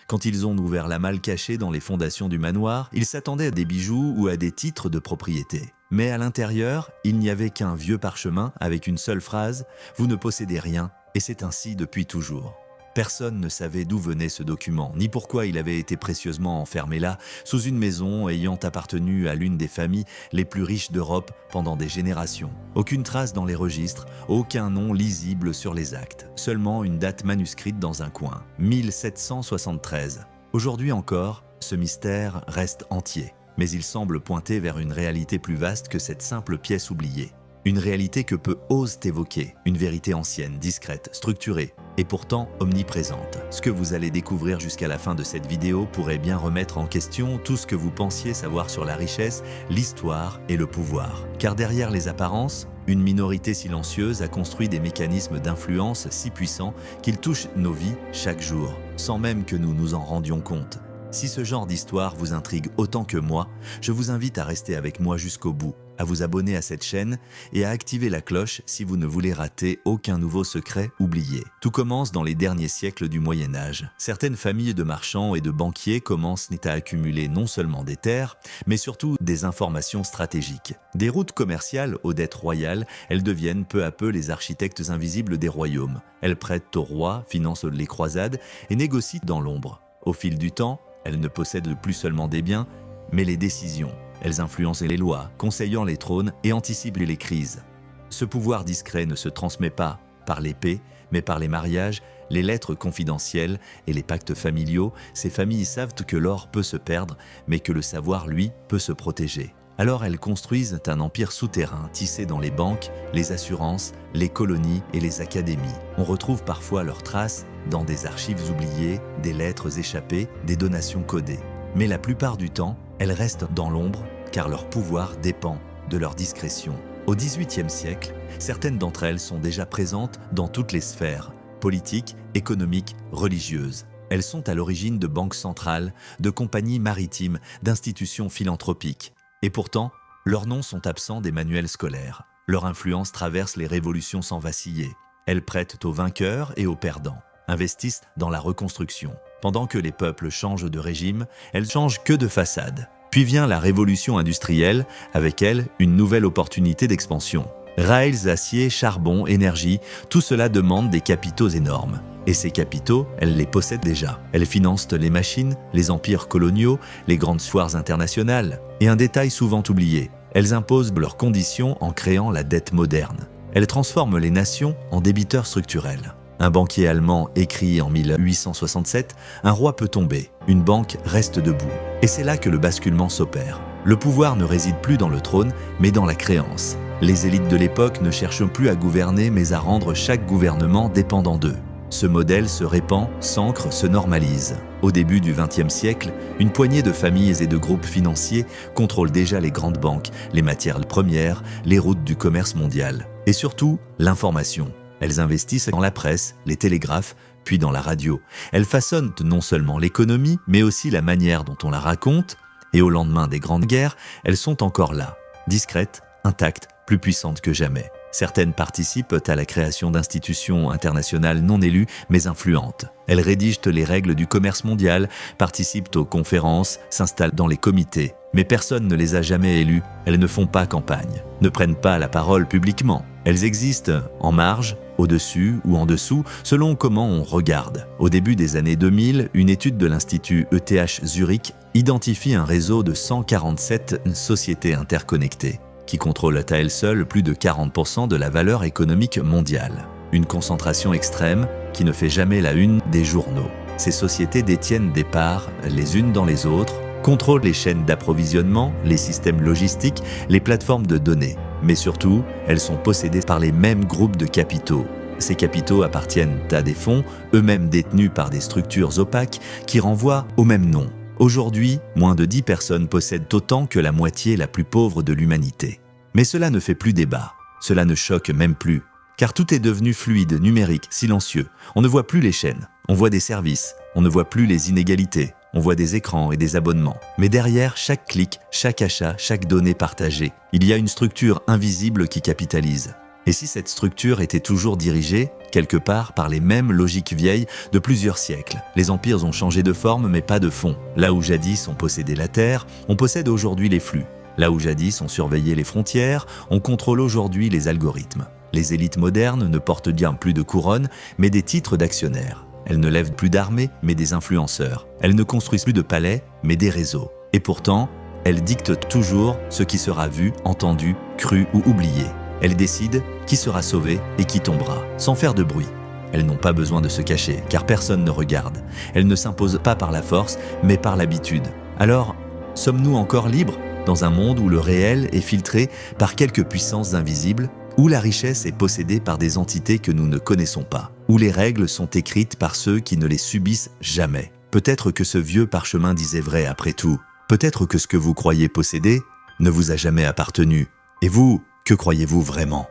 Quand ils ont ouvert la malle cachée dans les fondations du manoir, ils s'attendaient à des bijoux ou à des titres de propriété. Mais à l'intérieur, il n'y avait qu'un vieux parchemin avec une seule phrase « Vous ne possédez rien » et c'est ainsi depuis toujours. Personne ne savait d'où venait ce document, ni pourquoi il avait été précieusement enfermé là, sous une maison ayant appartenu à l'une des familles les plus riches d'Europe pendant des générations. Aucune trace dans les registres, aucun nom lisible sur les actes, seulement une date manuscrite dans un coin, 1773. Aujourd'hui encore, ce mystère reste entier, mais il semble pointer vers une réalité plus vaste que cette simple pièce oubliée. Une réalité que peu osent évoquer, une vérité ancienne, discrète, structurée, et pourtant omniprésente. Ce que vous allez découvrir jusqu'à la fin de cette vidéo pourrait bien remettre en question tout ce que vous pensiez savoir sur la richesse, l'histoire et le pouvoir. Car derrière les apparences, une minorité silencieuse a construit des mécanismes d'influence si puissants qu'ils touchent nos vies chaque jour, sans même que nous nous en rendions compte. Si ce genre d'histoire vous intrigue autant que moi, je vous invite à rester avec moi jusqu'au bout, à vous abonner à cette chaîne et à activer la cloche si vous ne voulez rater aucun nouveau secret oublié. Tout commence dans les derniers siècles du Moyen-Âge. Certaines familles de marchands et de banquiers commencent à accumuler non seulement des terres, mais surtout des informations stratégiques. Des routes commerciales aux dettes royales, elles deviennent peu à peu les architectes invisibles des royaumes. Elles prêtent aux rois, financent les croisades et négocient dans l'ombre. Au fil du temps, elles ne possèdent plus seulement des biens, mais les décisions. Elles influencent les lois, conseillant les trônes et anticipent les crises. Ce pouvoir discret ne se transmet pas par l'épée, mais par les mariages, les lettres confidentielles et les pactes familiaux. Ces familles savent que l'or peut se perdre, mais que le savoir, lui, peut se protéger. Alors elles construisent un empire souterrain tissé dans les banques, les assurances, les colonies et les académies. On retrouve parfois leurs traces dans des archives oubliées, des lettres échappées, des donations codées. Mais la plupart du temps, elles restent dans l'ombre car leur pouvoir dépend de leur discrétion. Au XVIIIe siècle, certaines d'entre elles sont déjà présentes dans toutes les sphères, politiques, économiques, religieuses. Elles sont à l'origine de banques centrales, de compagnies maritimes, d'institutions philanthropiques. Et pourtant, leurs noms sont absents des manuels scolaires. Leur influence traverse les révolutions sans vaciller. Elles prêtent aux vainqueurs et aux perdants, investissent dans la reconstruction. Pendant que les peuples changent de régime, elles changent que de façade. Puis vient la révolution industrielle, avec elle une nouvelle opportunité d'expansion. Rails, acier, charbon, énergie, tout cela demande des capitaux énormes. Et ces capitaux, elles les possèdent déjà. Elles financent les machines, les empires coloniaux, les grandes foires internationales. Et un détail souvent oublié, elles imposent leurs conditions en créant la dette moderne. Elles transforment les nations en débiteurs structurels. Un banquier allemand écrit en 1867 « Un roi peut tomber, une banque reste debout ». Et c'est là que le basculement s'opère. Le pouvoir ne réside plus dans le trône, mais dans la créance. Les élites de l'époque ne cherchent plus à gouverner, mais à rendre chaque gouvernement dépendant d'eux. Ce modèle se répand, s'ancre, se normalise. Au début du XXe siècle, une poignée de familles et de groupes financiers contrôlent déjà les grandes banques, les matières premières, les routes du commerce mondial. Et surtout, l'information. Elles investissent dans la presse, les télégraphes, puis dans la radio. Elles façonnent non seulement l'économie, mais aussi la manière dont on la raconte. Et au lendemain des grandes guerres, elles sont encore là, discrètes, intactes, plus puissantes que jamais. Certaines participent à la création d'institutions internationales non élues mais influentes. Elles rédigent les règles du commerce mondial, participent aux conférences, s'installent dans les comités. Mais personne ne les a jamais élues, elles ne font pas campagne, ne prennent pas la parole publiquement. Elles existent en marge, au-dessus ou en dessous, selon comment on regarde. Au début des années 2000, une étude de l'Institut ETH Zurich identifie un réseau de 147 sociétés interconnectées, qui contrôlent à elles seules plus de 40% de la valeur économique mondiale. Une concentration extrême qui ne fait jamais la une des journaux. Ces sociétés détiennent des parts les unes dans les autres, contrôlent les chaînes d'approvisionnement, les systèmes logistiques, les plateformes de données. Mais surtout, elles sont possédées par les mêmes groupes de capitaux. Ces capitaux appartiennent à des fonds, eux-mêmes détenus par des structures opaques qui renvoient au même nom. Aujourd'hui, moins de 10 personnes possèdent autant que la moitié la plus pauvre de l'humanité. Mais cela ne fait plus débat, cela ne choque même plus, car tout est devenu fluide, numérique, silencieux. On ne voit plus les chaînes, on voit des services, on ne voit plus les inégalités, on voit des écrans et des abonnements. Mais derrière chaque clic, chaque achat, chaque donnée partagée, il y a une structure invisible qui capitalise. Et si cette structure était toujours dirigée, quelque part, par les mêmes logiques vieilles de plusieurs siècles? Les empires ont changé de forme mais pas de fond. Là où jadis on possédait la terre, on possède aujourd'hui les flux. Là où jadis on surveillait les frontières, on contrôle aujourd'hui les algorithmes. Les élites modernes ne portent bien plus de couronnes, mais des titres d'actionnaires. Elles ne lèvent plus d'armées, mais des influenceurs. Elles ne construisent plus de palais, mais des réseaux. Et pourtant, elles dictent toujours ce qui sera vu, entendu, cru ou oublié. Elles décident qui sera sauvé et qui tombera, sans faire de bruit. Elles n'ont pas besoin de se cacher, car personne ne regarde. Elles ne s'imposent pas par la force, mais par l'habitude. Alors, sommes-nous encore libres, dans un monde où le réel est filtré par quelques puissances invisibles, où la richesse est possédée par des entités que nous ne connaissons pas, où les règles sont écrites par ceux qui ne les subissent jamais? Peut-être que ce vieux parchemin disait vrai après tout. Peut-être que ce que vous croyez posséder ne vous a jamais appartenu. Et vous, que croyez-vous vraiment ?